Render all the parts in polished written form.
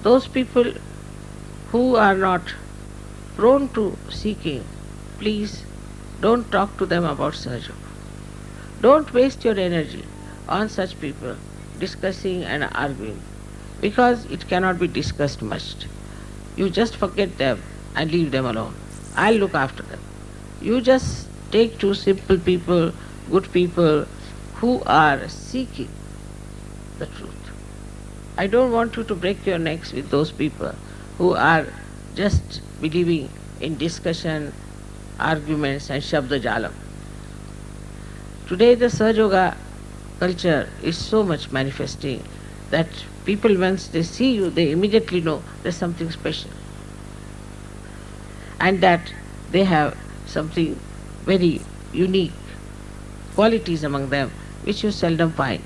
Those people who are not prone to seeking, please don't talk to them about Sahaja. Don't waste your energy on such people discussing and arguing because it cannot be discussed much. You just forget them and leave them alone. I'll look after them. You just take two simple people, good people who are seeking the truth. I don't want you to break your necks with those people who are just believing in discussion, arguments and Shabda Jalam. Today the Sahaja Yoga culture is so much manifesting that people, once they see you, they immediately know there's something special and that they have something very unique qualities among them which you seldom find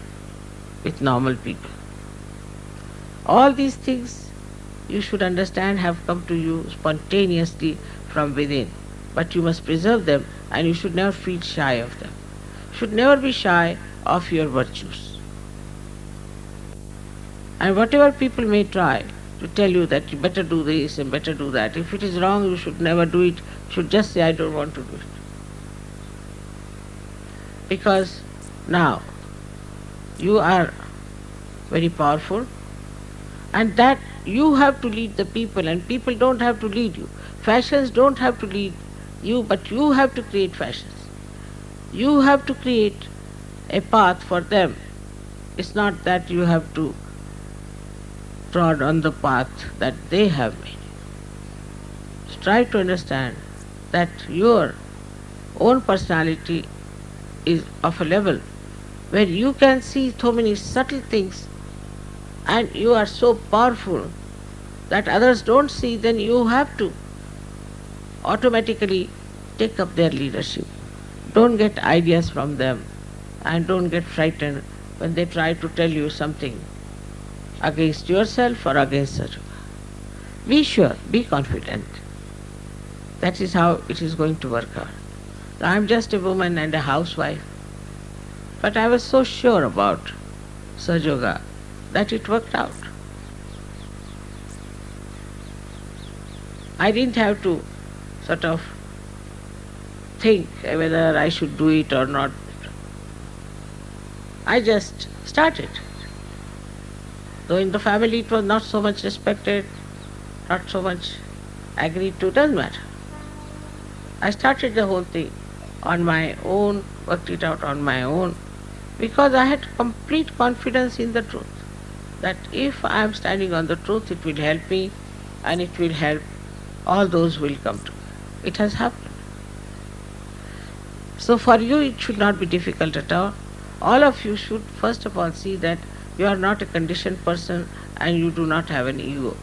with normal people. All these things you should understand have come to you spontaneously from within, but you must preserve them and you should never feel shy of them. You should never be shy of your virtues. And whatever people may try to tell you that you better do this and better do that, if it is wrong you should never do it, you should just say I don't want to do it. Because now you are very powerful and that you have to lead the people and people don't have to lead you. Fashions don't have to lead you, but you have to create fashions. You have to create a path for them. It's not that you have to trod on the path that they have made. So try to understand that your own personality is of a level where you can see so many subtle things and you are so powerful that others don't see, then you have to automatically take up their leadership. Don't get ideas from them and don't get frightened when they try to tell you something against yourself or against Sahaja. Be sure, be confident. That is how it is going to work out. I am just a woman and a housewife, but I was so sure about Sahaja Yoga that it worked out. I didn't have to sort of think whether I should do it or not. I just started. Though in the family it was not so much respected, not so much agreed to, doesn't matter. I started the whole thing on my own, worked it out on my own, because I had complete confidence in the truth. That if I am standing on the truth, it will help me and it will help all those who will come to me. It has happened. So for you it should not be difficult at all. All of you should first of all see that you are not a conditioned person and you do not have an ego.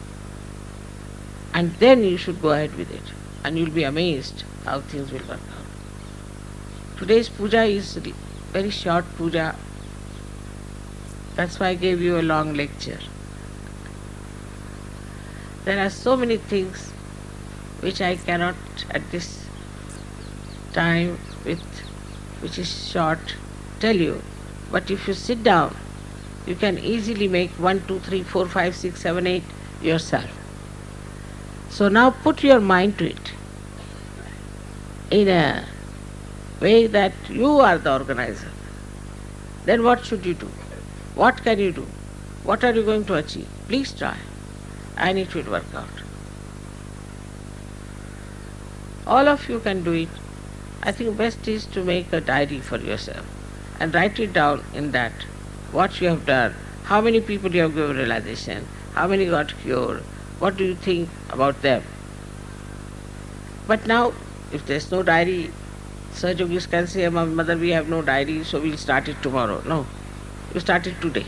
And then you should go ahead with it and you will be amazed how things will work out. Today's puja is very short puja. That's why I gave you a long lecture. There are so many things which I cannot at this time which is short tell you. But if you sit down, you can easily make 1, 2, 3, 4, 5, 6, 7, 8 yourself. So now put your mind to it in a way that you are the organizer. Then what should you do? What can you do? What are you going to achieve? Please try and it will work out. All of you can do it. I think best is to make a diary for yourself and write it down in that what you have done, how many people you have given realization, how many got cured, what do you think about them. But now, if there is no diary, Sahaja Yogis can say, Mother, we have no diary, so we will start it tomorrow. No, you start it today.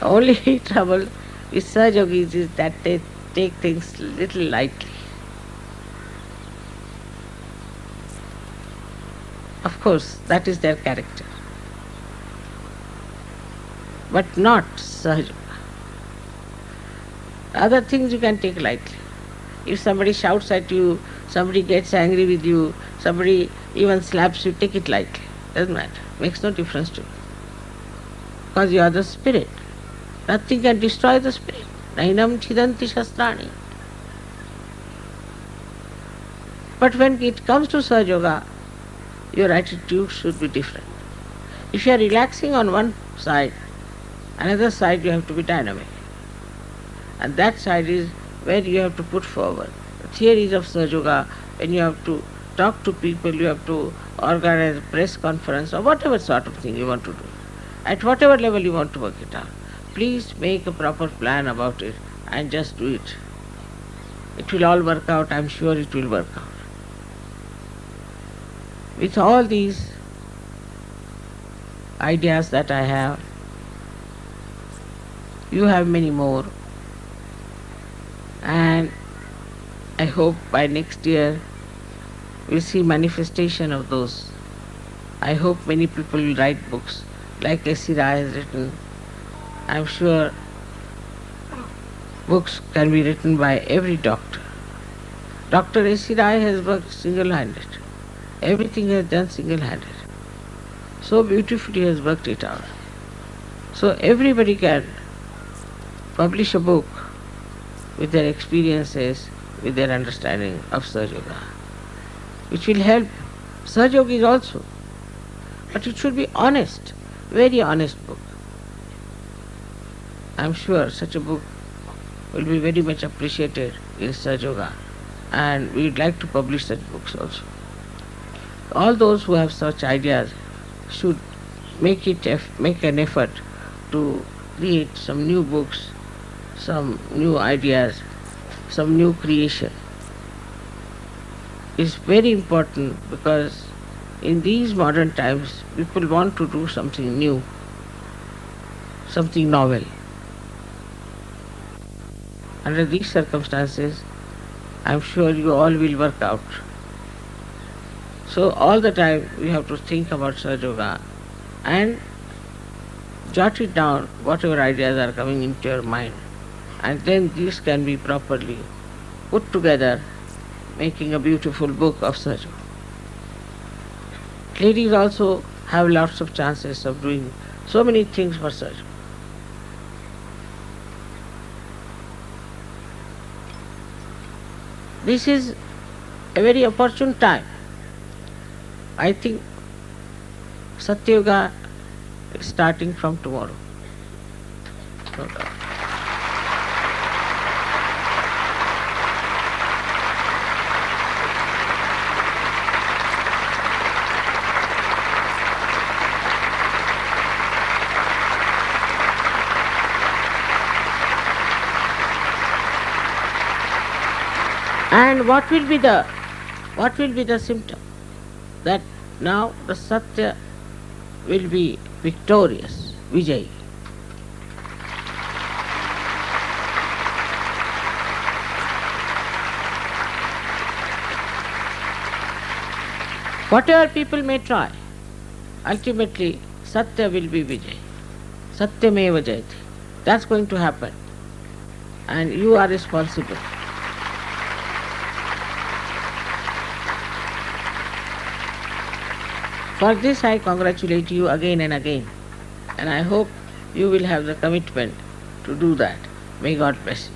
The only trouble with Sahaja Yogis is that they take things little lightly. Of course, that is their character. But not Sahaja Yoga. Other things you can take lightly. If somebody shouts at you, somebody gets angry with you, somebody even slaps you, take it lightly. Doesn't matter. Makes no difference to you. because you are the spirit. Nothing can destroy the spirit. Nainam chidanti shastrani. But when it comes to Sahaja Yoga, your attitude should be different. If you are relaxing on one side, another side you have to be dynamic. And that side is where you have to put forward the theories of Sahaja Yoga. When you have to talk to people, you have to organize a press conference or whatever sort of thing you want to do. At whatever level you want to work it out, please make a proper plan about it and just do it. It will all work out, I am sure it will work out. With all these ideas that I have, you have many more, and I hope by next year we'll see manifestation of those. I hope many people will write books like S.C. Rai has written. I'm sure books can be written by every doctor. Dr. S.C. Rai has worked single-handed. Everything he has done single-handed. So beautifully he has worked it out. So everybody can publish a book with their experiences, with their understanding of Sahaja Yoga, which will help Sahaja Yogis also. But it should be honest, very honest book. I'm sure such a book will be very much appreciated in Sahaja Yoga, and we would like to publish such books also. All those who have such ideas should make an effort to create some new books, some new ideas, some new creation. It's very important because in these modern times people want to do something new, something novel. Under these circumstances, I'm sure you all will work out. So all the time we have to think about Sahaja Yoga and jot it down, whatever ideas are coming into your mind, and then these can be properly put together, making a beautiful book of Sahaja Yoga. Ladies also have lots of chances of doing so many things for Sahaja Yoga. This is a very opportune time. I think Satya Yoga is starting from tomorrow. No doubt. And what will be the symptom? That now the Satya will be victorious, Vijay. Whatever people may try, ultimately Satya will be Vijay. Satyameva Jayati. That's going to happen. And you are responsible. For this I congratulate you again and again, and I hope you will have the commitment to do that. May God bless you.